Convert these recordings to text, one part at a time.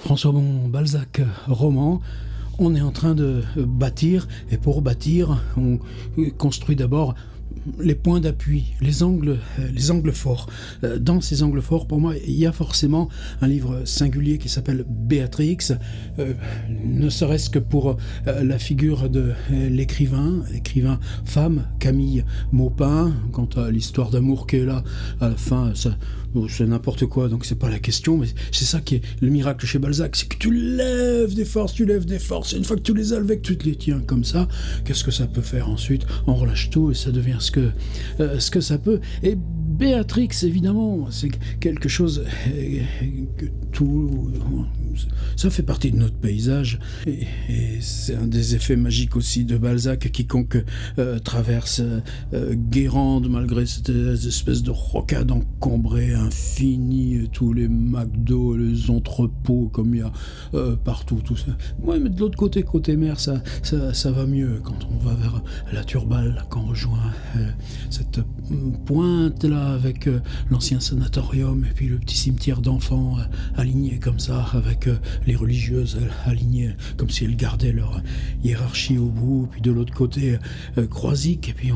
François Bon, Balzac, roman. On est en train de bâtir, et pour bâtir, on construit d'abord les points d'appui, les angles forts. Dans ces angles forts, pour moi, il y a forcément un livre singulier qui s'appelle Béatrix, ne serait-ce que pour la figure de l'écrivain femme, Camille Maupin. Quant à l'histoire d'amour qui est là, à la fin, c'est n'importe quoi, donc c'est pas la question, mais c'est ça qui est le miracle chez Balzac, c'est que tu lèves des forces, et une fois que tu les as levées, que tu te les tiens comme ça, qu'est-ce que ça peut faire ensuite? On relâche tout et ça devient ce que ça peut. Et Béatrix, évidemment, c'est quelque chose que tout... Ça fait partie de notre paysage, et c'est un des effets magiques aussi de Balzac. Quiconque traverse Guérande, malgré cette espèce de rocade encombrée infinie, tous les McDo, les entrepôts comme il y a partout, tout ça. Ouais, mais de l'autre côté mer, ça va mieux quand on va vers la Turballe, quand on rejoint cette pointe-là avec l'ancien sanatorium et puis le petit cimetière d'enfants aligné comme ça, avec les religieuses alignées comme si elles gardaient leur hiérarchie au bout, puis de l'autre côté Croisic, et puis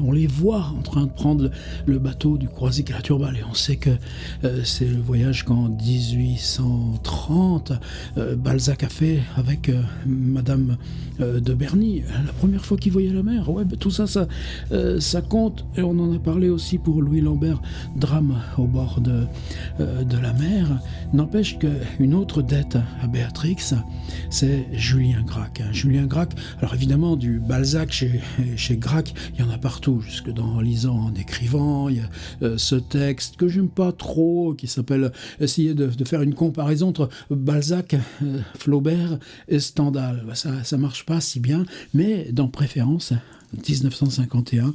on les voit en train de prendre le bateau du Croisic à la Turballe, et on sait que c'est le voyage qu'en 1830 Balzac a fait avec Madame de Berny, la première fois qu'il voyait la mer. Ouais, tout ça compte, et on en a parlé aussi pour Louis Lambert, Drame au bord de la mer. N'empêche qu'une autre dette à Béatrix, c'est Julien Gracq. Julien Gracq, alors évidemment du Balzac chez Gracq, il y en a partout, jusque en lisant, en écrivant. Il y a ce texte que j'aime pas trop, qui s'appelle, essayer de faire une comparaison entre Balzac, Flaubert et Stendhal. Ça marche pas si bien, mais dans Préférence, 1951,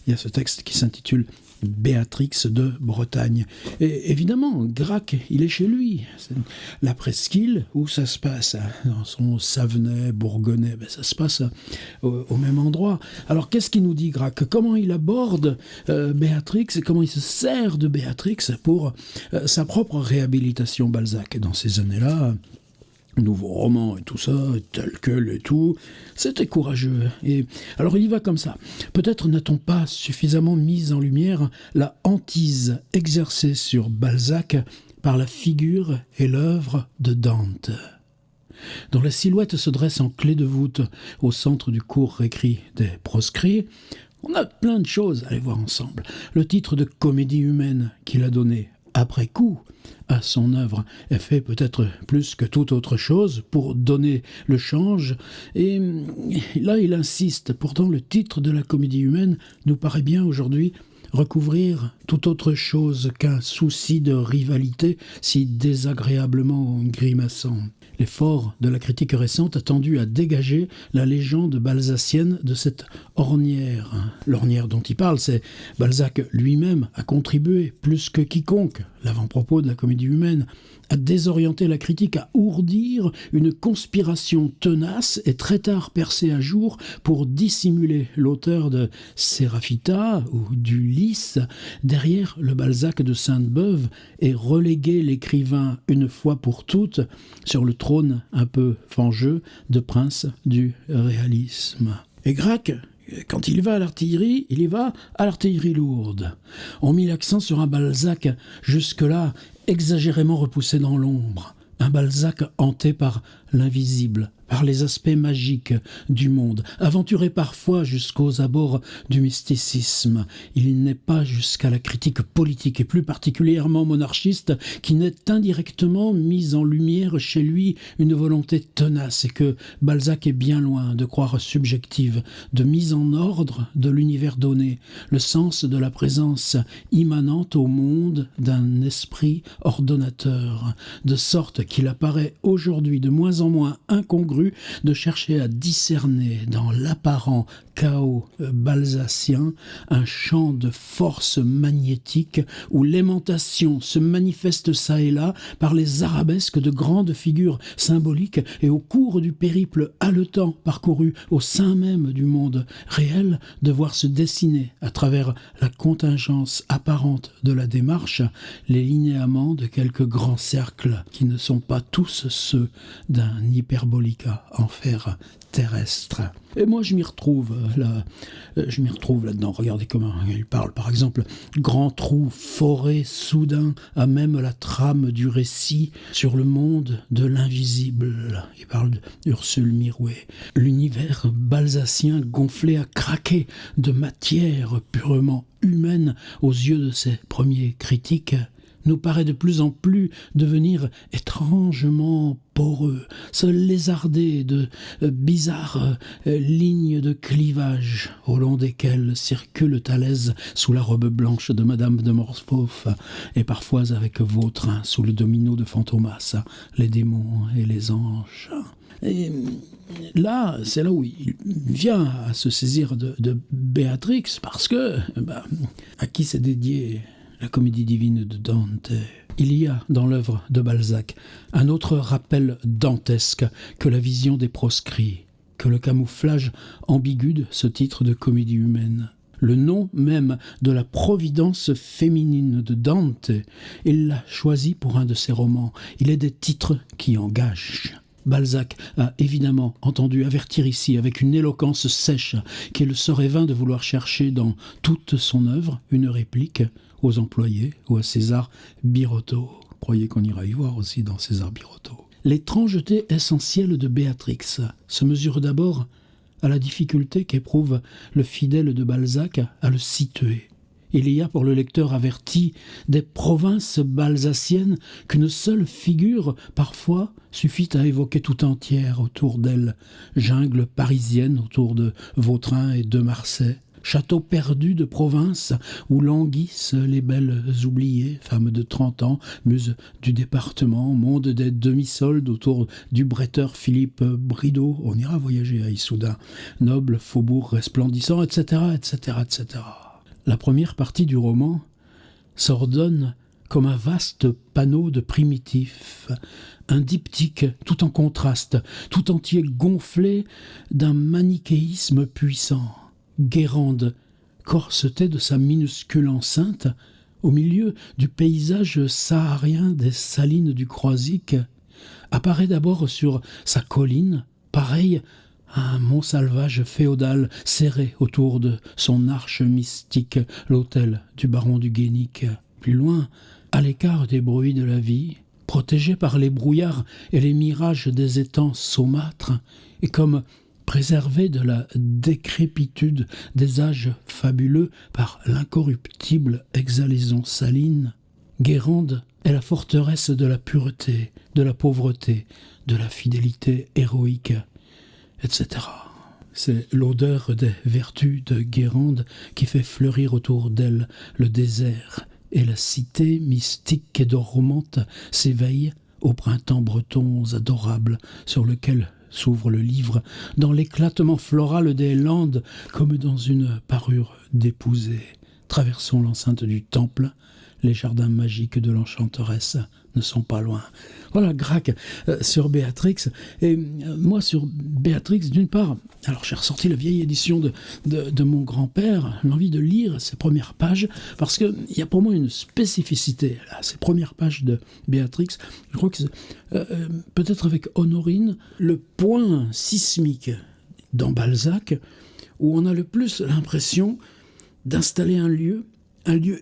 il y a ce texte qui s'intitule Béatrix de Bretagne. Et évidemment, Gracq, il est chez lui. C'est la presqu'île où ça se passe, dans son Savenay, Bourgognais, ça se passe au même endroit. Alors, qu'est-ce qu'il nous dit, Gracq? Comment il aborde Béatrix et comment il se sert de Béatrix pour sa propre réhabilitation? Balzac, dans ces années-là, nouveau roman et tout ça, tel quel et tout, c'était courageux. Et alors il y va comme ça. Peut-être n'a-t-on pas suffisamment mis en lumière la hantise exercée sur Balzac par la figure et l'œuvre de Dante, dont la silhouette se dresse en clé de voûte au centre du court récrit des proscrits. On a plein de choses à aller voir ensemble. Le titre de comédie humaine qu'il a donné après coup à son œuvre est fait peut-être plus que toute autre chose pour donner le change, et là il insiste. Pourtant le titre de la comédie humaine nous paraît bien aujourd'hui recouvrir tout autre chose qu'un souci de rivalité si désagréablement grimaçant. L'effort de la critique récente a tendu à dégager la légende balzacienne de cette ornière. L'ornière dont il parle, c'est Balzac lui-même a contribué, plus que quiconque, l'avant-propos de la comédie humaine, à désorienter la critique, à ourdir une conspiration tenace et très tard percée à jour pour dissimuler l'auteur de Séraphita ou d'Ulysse derrière le Balzac de Sainte-Beuve et reléguer l'écrivain une fois pour toutes sur le trône un peu fangeux de prince du réalisme. Et Gracq, quand il va à l'artillerie, il y va à l'artillerie lourde. On mit l'accent sur un Balzac jusque-là exagérément repoussé dans l'ombre, un Balzac hanté par l'invisible, par les aspects magiques du monde, aventuré parfois jusqu'aux abords du mysticisme. Il n'est pas jusqu'à la critique politique, et plus particulièrement monarchiste, qui n'est indirectement mise en lumière chez lui une volonté tenace, et que Balzac est bien loin de croire subjective, de mise en ordre de l'univers donné, le sens de la présence immanente au monde d'un esprit ordonnateur, de sorte qu'il apparaît aujourd'hui de moins en moins incongru parcouru, de chercher à discerner dans l'apparent chaos balzacien un champ de force magnétique où l'aimantation se manifeste çà et là par les arabesques de grandes figures symboliques et au cours du périple haletant parcouru au sein même du monde réel, de voir se dessiner à travers la contingence apparente de la démarche les linéaments de quelques grands cercles qui ne sont pas tous ceux d'un hyperbolica en fer terrestre. Et moi, je m'y retrouve là-dedans. Regardez comment il parle. Par exemple, grand trou foré soudain à même la trame du récit sur le monde de l'invisible. Il parle d'Ursule Mirouet. L'univers balzacien gonflé à craquer de matière purement humaine aux yeux de ses premiers critiques nous paraît de plus en plus devenir étrangement poreux, se lézarder de bizarres lignes de clivage au long desquelles circule Thalès sous la robe blanche de Madame de Morphof et parfois avec Vautrin sous le domino de Fantomas, les démons et les anges. Et là, c'est là où il vient à se saisir de Béatrix parce que, à qui s'est dédié la comédie divine de Dante? Il y a dans l'œuvre de Balzac un autre rappel dantesque que la vision des proscrits, que le camouflage ambigu de ce titre de comédie humaine. Le nom même de la providence féminine de Dante, il l'a choisi pour un de ses romans. Il est des titres qui engagent. Balzac a évidemment entendu avertir ici avec une éloquence sèche qu'il serait vain de vouloir chercher dans toute son œuvre une réplique aux employés ou à César Birotteau. Croyez qu'on ira y voir aussi dans César Birotteau. L'étrangeté essentielle de Béatrix se mesure d'abord à la difficulté qu'éprouve le fidèle de Balzac à le situer. Il y a pour le lecteur averti des provinces balzaciennes qu'une seule figure, parfois, suffit à évoquer tout entière autour d'elle. Jungle parisienne autour de Vautrin et de Marsay. Château perdu de province où languissent les belles oubliées, femmes de 30 ans, muses du département, monde des demi-soldes autour du bretteur Philippe Brideau. On ira voyager à Issoudun. Noble faubourg resplendissant, etc., etc., etc. La première partie du roman s'ordonne comme un vaste panneau de primitifs, un diptyque tout en contraste, tout entier gonflé d'un manichéisme puissant. Guérande, corsetée de sa minuscule enceinte, au milieu du paysage saharien des salines du Croisic, apparaît d'abord sur sa colline, pareille à un mont salvage féodal serré autour de son arche mystique, l'hôtel du baron du Guénic. Plus loin, à l'écart des bruits de la vie, protégé par les brouillards et les mirages des étangs saumâtres, et comme préservé de la décrépitude des âges fabuleux par l'incorruptible exhalaison saline, Guérande est la forteresse de la pureté, de la pauvreté, de la fidélité héroïque, etc. C'est l'odeur des vertus de Guérande qui fait fleurir autour d'elle le désert, et la cité mystique et dormante s'éveille au printemps breton adorable sur lequel s'ouvre le livre dans l'éclatement floral des landes comme dans une parure d'épousée. Traversons l'enceinte du temple, les jardins magiques de l'enchanteresse ne sont pas loin. Voilà, Grac sur Béatrix. Et moi, sur Béatrix, d'une part, alors j'ai ressorti la vieille édition de mon grand-père, l'envie de lire ces premières pages, parce qu'il y a pour moi une spécificité à ces premières pages de Béatrix. Je crois que c'est, peut-être avec Honorine, le point sismique dans Balzac, où on a le plus l'impression d'installer un lieu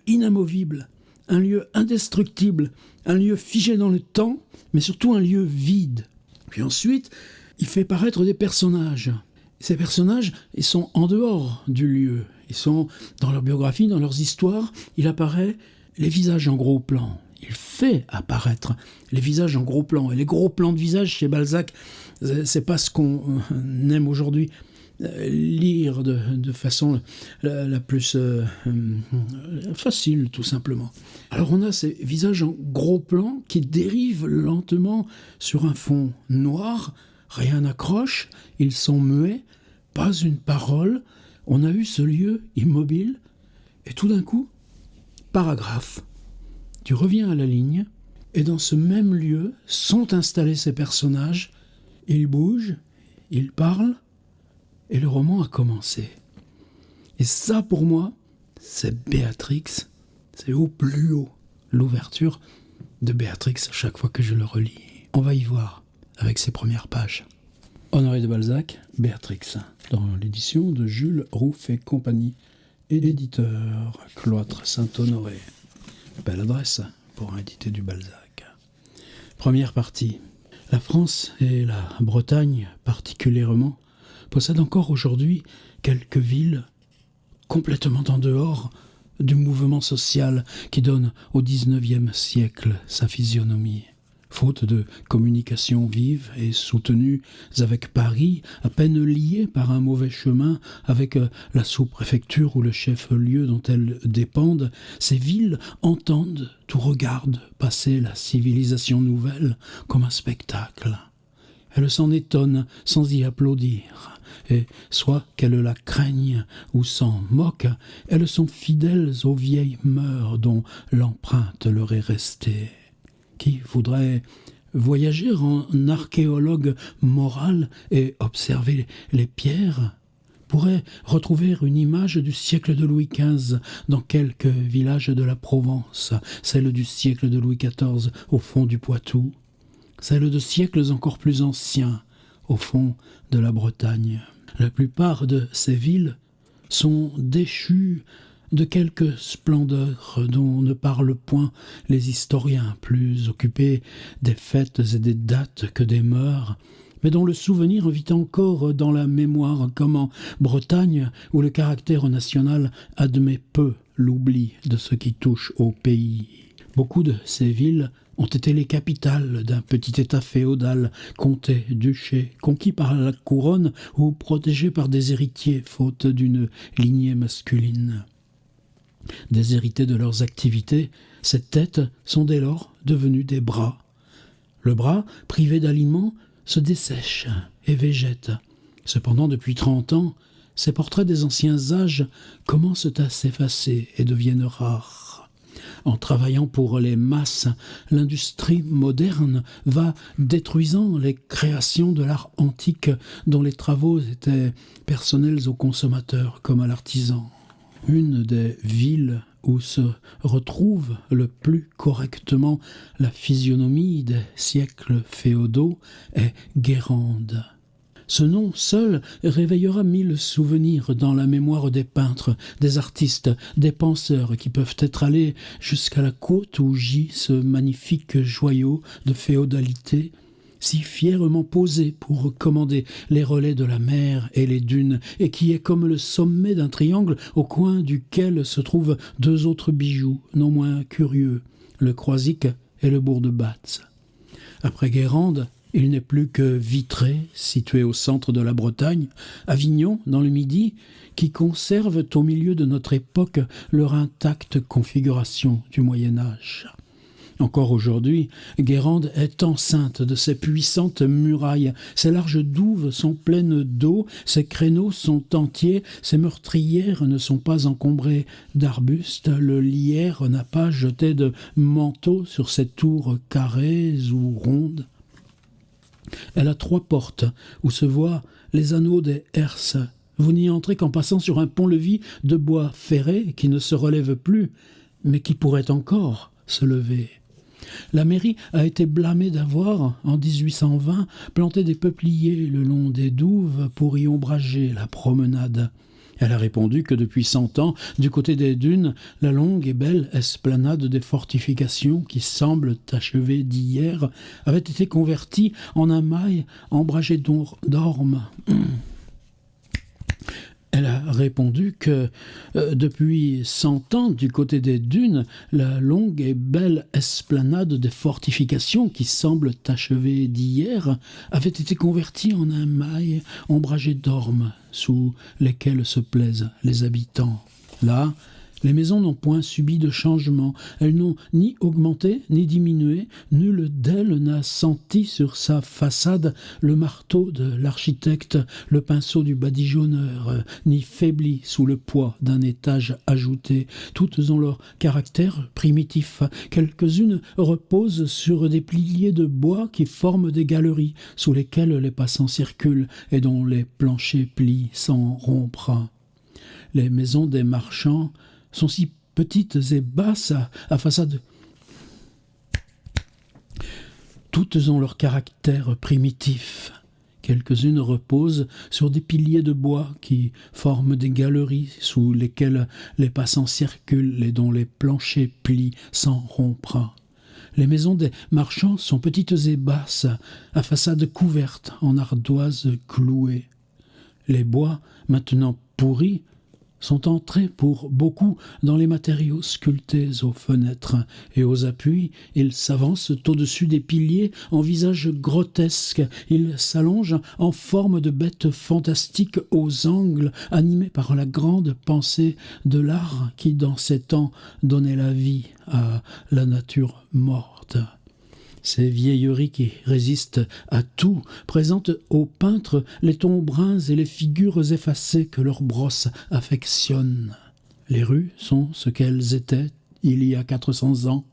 inamovible, un lieu indestructible, un lieu figé dans le temps, mais surtout un lieu vide. Puis ensuite, il fait paraître des personnages. Ces personnages, ils sont en dehors du lieu. Ils sont dans leur biographie, dans leurs histoires. Il apparaît les visages en gros plan. Il fait apparaître les visages en gros plan. Et les gros plans de visage chez Balzac, c'est pas ce qu'on aime aujourd'hui lire de façon la plus facile, tout simplement. Alors on a ces visages en gros plan qui dérivent lentement sur un fond noir, rien n'accroche, ils sont muets, pas une parole. On a eu ce lieu immobile, et tout d'un coup, paragraphe. Tu reviens à la ligne, et dans ce même lieu sont installés ces personnages. Ils bougent, ils parlent, et le roman a commencé. Et ça, pour moi, c'est Béatrix. C'est au plus haut l'ouverture de Béatrix à chaque fois que je le relis. On va y voir avec ses premières pages. Honoré de Balzac, Béatrix, dans l'édition de Jules Rouff et compagnie, et l'éditeur Cloître Saint-Honoré. Belle adresse pour éditer du Balzac. Première partie. La France et la Bretagne particulièrement possèdent encore aujourd'hui quelques villes complètement en dehors du mouvement social qui donne au XIXe siècle sa physionomie. Faute de communication vive et soutenue avec Paris, à peine liée par un mauvais chemin avec la sous-préfecture ou le chef-lieu dont elles dépendent, ces villes entendent ou regardent passer la civilisation nouvelle comme un spectacle. Elles s'en étonnent sans y applaudir. Et soit qu'elles la craignent ou s'en moquent, elles sont fidèles aux vieilles mœurs dont l'empreinte leur est restée. Qui voudrait voyager en archéologue moral et observer les pierres pourrait retrouver une image du siècle de Louis XV dans quelques villages de la Provence, celle du siècle de Louis XIV au fond du Poitou, celle de siècles encore plus anciens au fond de la Bretagne. La plupart de ces villes sont déchues de quelques splendeurs dont ne parlent point les historiens, plus occupés des fêtes et des dates que des mœurs, mais dont le souvenir vit encore dans la mémoire, comme en Bretagne, où le caractère national admet peu l'oubli de ce qui touche au pays. Beaucoup de ces villes ont été les capitales d'un petit état féodal, comté, duché, conquis par la couronne ou protégé par des héritiers, faute d'une lignée masculine. Déshérités de leurs activités, ces têtes sont dès lors devenues des bras. Le bras, privé d'aliments, se dessèche et végète. Cependant, depuis 30 ans, ces portraits des anciens âges commencent à s'effacer et deviennent rares. En travaillant pour les masses, l'industrie moderne va détruisant les créations de l'art antique dont les travaux étaient personnels aux consommateurs comme à l'artisan. Une des villes où se retrouve le plus correctement la physionomie des siècles féodaux est Guérande. Ce nom seul réveillera 1000 souvenirs dans la mémoire des peintres, des artistes, des penseurs qui peuvent être allés jusqu'à la côte où gît ce magnifique joyau de féodalité, si fièrement posé pour commander les relais de la mer et les dunes, et qui est comme le sommet d'un triangle au coin duquel se trouvent 2 autres bijoux, non moins curieux, le Croisic et le bourg de Batz. Après Guérande, il n'est plus que Vitré, situé au centre de la Bretagne, Avignon, dans le Midi, qui conservent au milieu de notre époque leur intacte configuration du Moyen-Âge. Encore aujourd'hui, Guérande est enceinte de ses puissantes murailles, ses larges douves sont pleines d'eau, ses créneaux sont entiers, ses meurtrières ne sont pas encombrées d'arbustes, le lierre n'a pas jeté de manteau sur ses tours carrées ou rondes. Elle a 3 portes où se voient les anneaux des herses. Vous n'y entrez qu'en passant sur un pont-levis de bois ferré qui ne se relève plus, mais qui pourrait encore se lever. La mairie a été blâmée d'avoir, en 1820, planté des peupliers le long des douves pour y ombrager la promenade. Elle a répondu que depuis 100 ans, du côté des dunes, la longue et belle esplanade des fortifications qui semblent achevées d'hier avait été convertie en un mail ombragé d'ormes. Elle a répondu que depuis 100 ans, du côté des dunes, la longue et belle esplanade des fortifications qui semblent achevées d'hier avait été convertie en un mail ombragé d'ormes sous lesquels se plaisent les habitants. Là, Les maisons n'ont point subi de changement, elles n'ont ni augmenté ni diminué, nul d'elles n'a senti sur sa façade le marteau de l'architecte, le pinceau du badigeonneur, ni faibli sous le poids d'un étage ajouté. Toutes ont leur caractère primitif. Quelques-unes reposent sur des piliers de bois qui forment des galeries sous lesquelles les passants circulent et dont les planchers plient sans rompre. Les maisons des marchands sont si petites et basses à façade. Toutes ont leur caractère primitif. Quelques-unes reposent sur des piliers de bois qui forment des galeries sous lesquelles les passants circulent et dont les planchers plient sans rompre. Les maisons des marchands sont petites et basses, à façade couverte en ardoise clouée. Les bois, maintenant pourris, sont entrés pour beaucoup dans les matériaux sculptés aux fenêtres et aux appuis. Ils s'avancent au-dessus des piliers en visages grotesques. Ils s'allongent en forme de bêtes fantastiques aux angles, animés par la grande pensée de l'art qui, dans ces temps, donnait la vie à la nature morte. Ces vieilleries qui résistent à tout présentent aux peintres les tons bruns et les figures effacées que leur brosse affectionne. Les rues sont ce qu'elles étaient il y a 400 ans.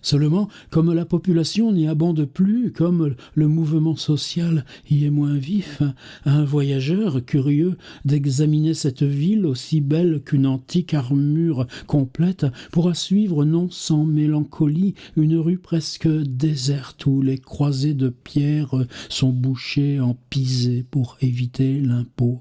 Seulement, comme la population n'y abonde plus, comme le mouvement social y est moins vif, un voyageur curieux d'examiner cette ville aussi belle qu'une antique armure complète pourra suivre non sans mélancolie une rue presque déserte où les croisées de pierre sont bouchées en pisé pour éviter l'impôt.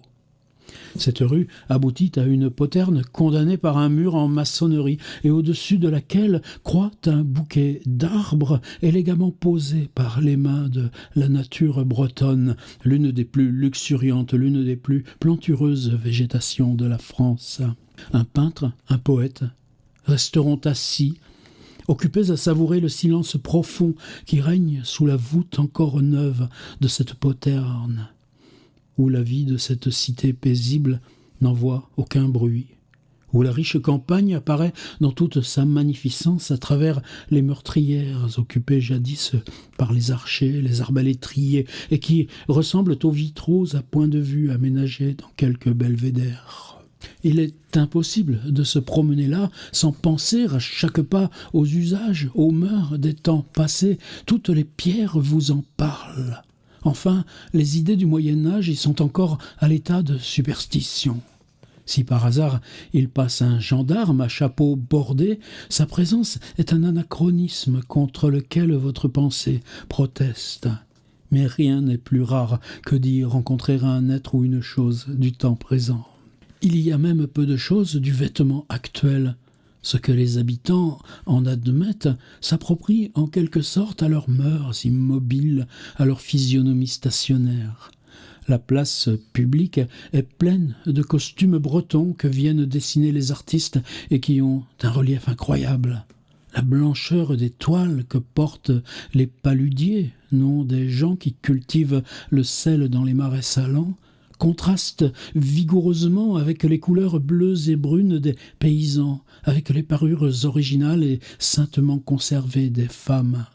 Cette rue aboutit à une poterne condamnée par un mur en maçonnerie et au-dessus de laquelle croît un bouquet d'arbres élégamment posés par les mains de la nature bretonne, l'une des plus luxuriantes, l'une des plus plantureuses végétations de la France. Un peintre, un poète resteront assis, occupés à savourer le silence profond qui règne sous la voûte encore neuve de cette poterne, où la vie de cette cité paisible n'envoie aucun bruit, où la riche campagne apparaît dans toute sa magnificence à travers les meurtrières occupées jadis par les archers, les arbalétriers, et qui ressemblent aux vitraux à point de vue aménagés dans quelques belvédères. Il est impossible de se promener là sans penser à chaque pas aux usages, aux mœurs des temps passés. Toutes les pierres vous en parlent. Enfin, les idées du Moyen-Âge y sont encore à l'état de superstition. Si par hasard il passe un gendarme à chapeau bordé, sa présence est un anachronisme contre lequel votre pensée proteste. Mais rien n'est plus rare que d'y rencontrer un être ou une chose du temps présent. Il y a même peu de choses du vêtement actuel. Ce que les habitants en admettent s'approprie en quelque sorte à leurs mœurs immobiles, à leur physionomie stationnaire. La place publique est pleine de costumes bretons que viennent dessiner les artistes et qui ont un relief incroyable. La blancheur des toiles que portent les paludiers, nom des gens qui cultivent le sel dans les marais salants, contraste vigoureusement avec les couleurs bleues et brunes des paysans, avec les parures originales et saintement conservées des femmes.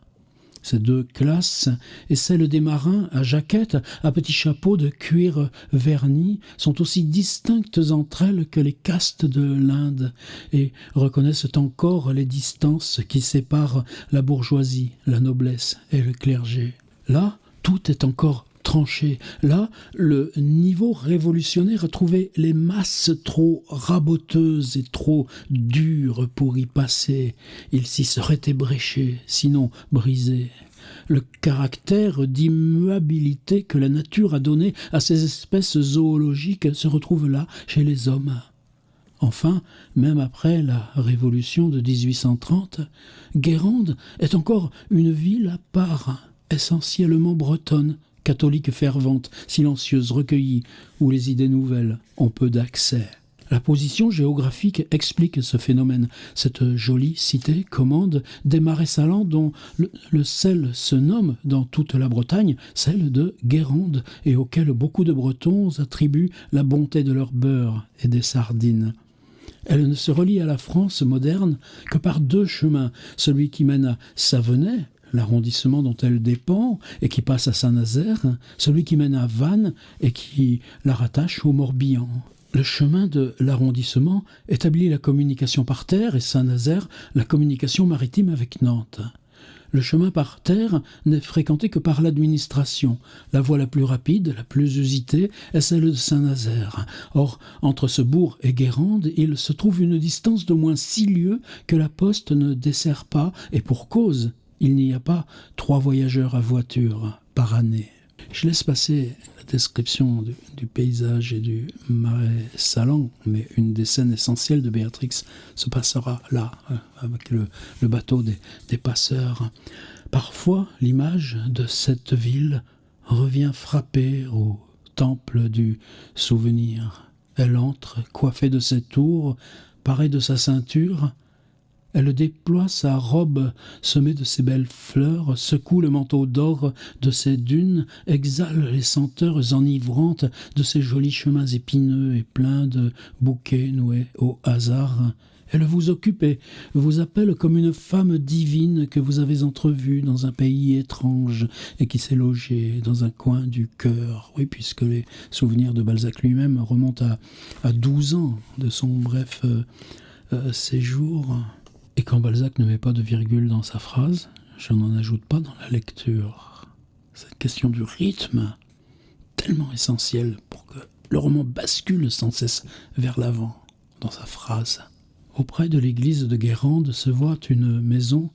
Ces deux classes et celle des marins à jaquettes, à petits chapeaux de cuir verni, sont aussi distinctes entre elles que les castes de l'Inde et reconnaissent encore les distances qui séparent la bourgeoisie, la noblesse et le clergé. Là, tout est encore tranché. Là, le niveau révolutionnaire a trouvé les masses trop raboteuses et trop dures pour y passer. Il s'y serait ébréché, sinon brisé. Le caractère d'immuabilité que la nature a donné à ces espèces zoologiques se retrouve là, chez les hommes. Enfin, même après la Révolution de 1830, Guérande est encore une ville à part, essentiellement bretonne, catholique fervente, silencieuse, recueillie, où les idées nouvelles ont peu d'accès. La position géographique explique ce phénomène. Cette jolie cité commande des marais salants dont le sel se nomme dans toute la Bretagne, celle de Guérande, et auquel beaucoup de Bretons attribuent la bonté de leur beurre et des sardines. Elle ne se relie à la France moderne que par 2 chemins, celui qui mène à Savenay, l'arrondissement dont elle dépend, et qui passe à Saint-Nazaire, celui qui mène à Vannes et qui la rattache au Morbihan. Le chemin de l'arrondissement établit la communication par terre et Saint-Nazaire la communication maritime avec Nantes. Le chemin par terre n'est fréquenté que par l'administration. La voie la plus rapide, la plus usitée, est celle de Saint-Nazaire. Or, entre ce bourg et Guérande, il se trouve une distance d'au moins 6 lieues que la poste ne dessert pas, et pour cause, il n'y a pas 3 voyageurs à voiture par année. Je laisse passer la description du paysage et du marais salant, mais une des scènes essentielles de Béatrix se passera là, avec le bateau des passeurs. Parfois, l'image de cette ville revient frapper au temple du souvenir. Elle entre, coiffée de ses tours, parée de sa ceinture. Elle déploie sa robe semée de ses belles fleurs, secoue le manteau d'or de ses dunes, exhale les senteurs enivrantes de ses jolis chemins épineux et pleins de bouquets noués au hasard. Elle vous occupe et vous appelle comme une femme divine que vous avez entrevue dans un pays étrange et qui s'est logée dans un coin du cœur. Oui, puisque les souvenirs de Balzac lui-même remontent à 12 ans de son bref séjour. Et quand Balzac ne met pas de virgule dans sa phrase, je n'en ajoute pas dans la lecture. Cette question du rythme, tellement essentielle pour que le roman bascule sans cesse vers l'avant dans sa phrase. Auprès de l'église de Guérande se voit une maison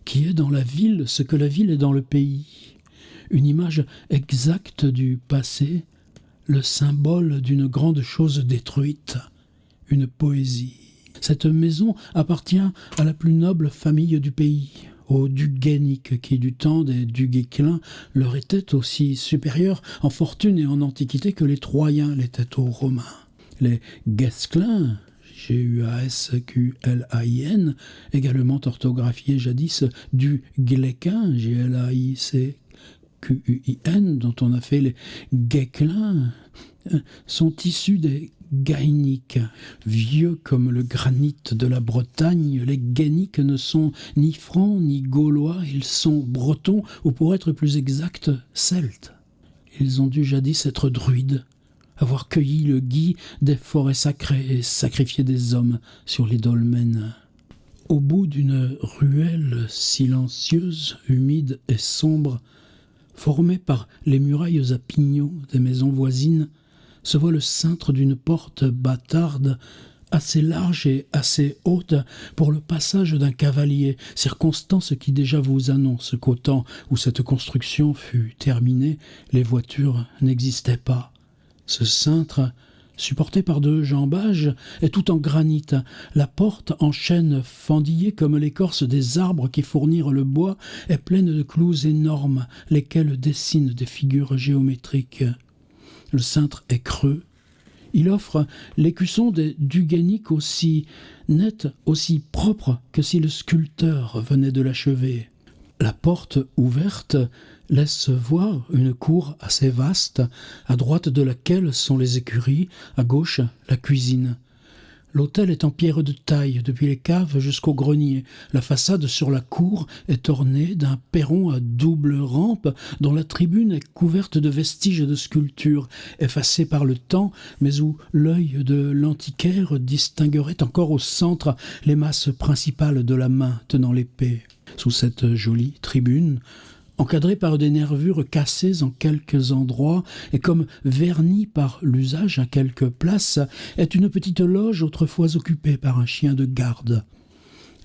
qui est dans la ville ce que la ville est dans le pays. Une image exacte du passé, le symbole d'une grande chose détruite, une poésie. Cette maison appartient à la plus noble famille du pays, aux du Guénic, qui du temps des du Guesclin leur était aussi supérieur en fortune et en antiquité que les Troyens l'étaient aux Romains. Les Guesclins, G-U-A-S-Q-L-A-I-N, également orthographiés jadis du Gléquin, G-L-A-I-C-Q-U-I-N, dont on a fait les Guesclins, sont issus des Gaéniques. Vieux comme le granit de la Bretagne, les Gaéniques ne sont ni francs ni gaulois, ils sont bretons, ou pour être plus exact, celtes. Ils ont dû jadis être druides, avoir cueilli le gui des forêts sacrées et sacrifié des hommes sur les dolmens. Au bout d'une ruelle silencieuse, humide et sombre, formée par les murailles à pignons des maisons voisines, se voit le cintre d'une porte bâtarde, assez large et assez haute pour le passage d'un cavalier, circonstance qui déjà vous annonce qu'au temps où cette construction fut terminée, les voitures n'existaient pas. Ce cintre, supporté par 2 jambages, est tout en granit. La porte, en chêne fendillé comme l'écorce des arbres qui fournirent le bois, est pleine de clous énormes, lesquels dessinent des figures géométriques. Le cintre est creux. Il offre l'écusson des du Guénic aussi net, aussi propre que si le sculpteur venait de l'achever. La porte ouverte laisse voir une cour assez vaste, à droite de laquelle sont les écuries, à gauche la cuisine. L'hôtel est en pierre de taille, depuis les caves jusqu'au grenier. La façade sur la cour est ornée d'un perron à double rampe, dont la tribune est couverte de vestiges de sculptures, effacés par le temps, mais où l'œil de l'antiquaire distinguerait encore au centre les masses principales de la main tenant l'épée. Sous cette jolie tribune, encadrée par des nervures cassées en quelques endroits et comme vernie par l'usage à quelques places, est une petite loge autrefois occupée par un chien de garde.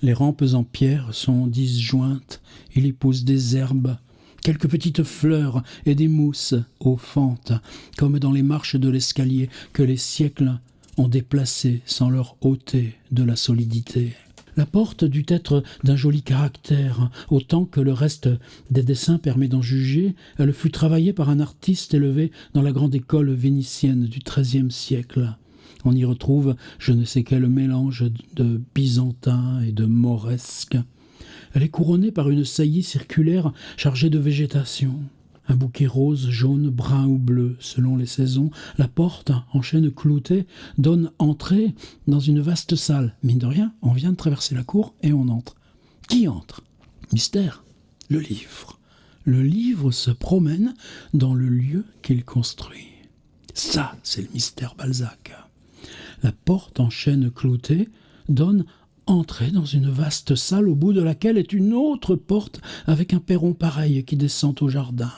Les rampes en pierre sont disjointes, il y pousse des herbes, quelques petites fleurs et des mousses aux fentes, comme dans les marches de l'escalier que les siècles ont déplacées sans leur ôter de la solidité. La porte dut être d'un joli caractère, autant que le reste des dessins permet d'en juger. Elle fut travaillée par un artiste élevé dans la grande école vénitienne du XIIIe siècle. On y retrouve je ne sais quel mélange de byzantin et de mauresque. Elle est couronnée par une saillie circulaire chargée de végétation. Un bouquet rose, jaune, brun ou bleu, selon les saisons. La porte, en chêne clouté, donne entrée dans une vaste salle. Mine de rien, on vient de traverser la cour et on entre. Qui entre? Mystère. Le livre. Le livre se promène dans le lieu qu'il construit. Ça, c'est le mystère Balzac. La porte en chêne clouté donne entrée dans une vaste salle au bout de laquelle est une autre porte avec un perron pareil qui descend au jardin.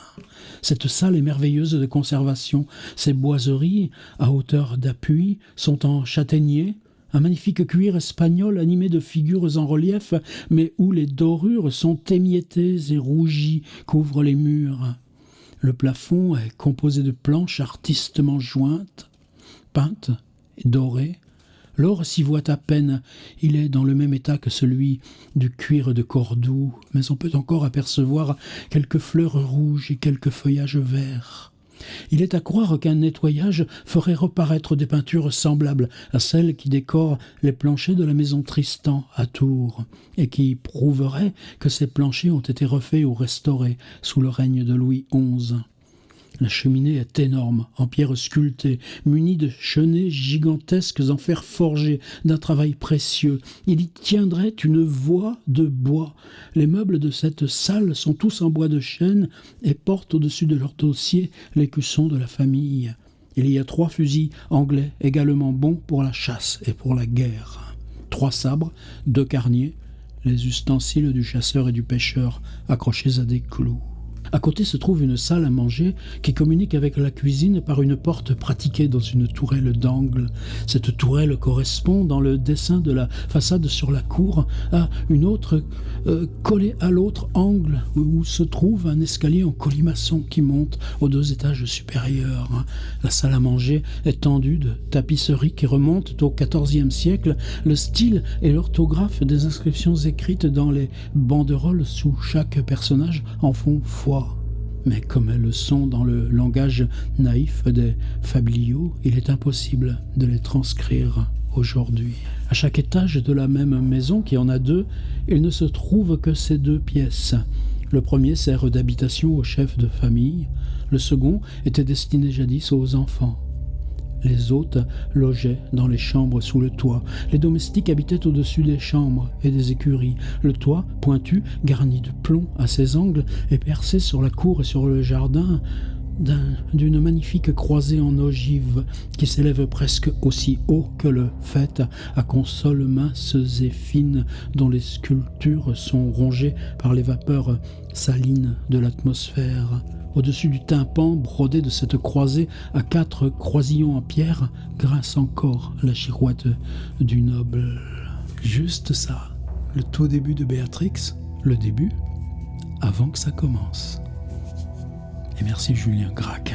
Cette salle est merveilleuse de conservation. Ses boiseries, à hauteur d'appui, sont en châtaignier, un magnifique cuir espagnol animé de figures en relief, mais où les dorures sont émiettées et rougies, couvrent les murs. Le plafond est composé de planches artistement jointes, peintes et dorées. L'or s'y voit à peine, il est dans le même état que celui du cuir de Cordoue, mais on peut encore apercevoir quelques fleurs rouges et quelques feuillages verts. Il est à croire qu'un nettoyage ferait reparaître des peintures semblables à celles qui décorent les planchers de la maison Tristan à Tours, et qui prouveraient que ces planchers ont été refaits ou restaurés sous le règne de Louis XI. La cheminée est énorme, en pierre sculptée, munie de chenets gigantesques en fer forgé, d'un travail précieux. Il y tiendrait une voie de bois. Les meubles de cette salle sont tous en bois de chêne et portent au-dessus de leur dossier l'écusson de la famille. Il y a 3 fusils anglais également bons pour la chasse et pour la guerre. 3 sabres, 2 carniers, les ustensiles du chasseur et du pêcheur accrochés à des clous. À côté se trouve une salle à manger qui communique avec la cuisine par une porte pratiquée dans une tourelle d'angle. Cette tourelle correspond, dans le dessin de la façade sur la cour, à une autre collée à l'autre angle où se trouve un escalier en colimaçon qui monte aux 2 étages supérieurs. La salle à manger est tendue de tapisseries qui remontent au XIVe siècle. Le style et l'orthographe des inscriptions écrites dans les banderoles sous chaque personnage en font foi. Mais comme elles le sont dans le langage naïf des fabliaux, il est impossible de les transcrire aujourd'hui. À chaque étage de la même maison, qui en a 2, il ne se trouve que ces 2 pièces. Le premier sert d'habitation aux chefs de famille, le second était destiné jadis aux enfants. Les hôtes logeaient dans les chambres sous le toit. Les domestiques habitaient au-dessus des chambres et des écuries. Le toit, pointu, garni de plomb à ses angles, est percé sur la cour et sur le jardin d'une magnifique croisée en ogive qui s'élève presque aussi haut que le faîte, à consoles minces et fines dont les sculptures sont rongées par les vapeurs salines de l'atmosphère. Au-dessus du tympan brodé de cette croisée, à 4 croisillons en pierre, grince encore la girouette du noble. Juste ça, le tout début de Béatrix, le début, avant que ça commence. Et merci Julien Gracq.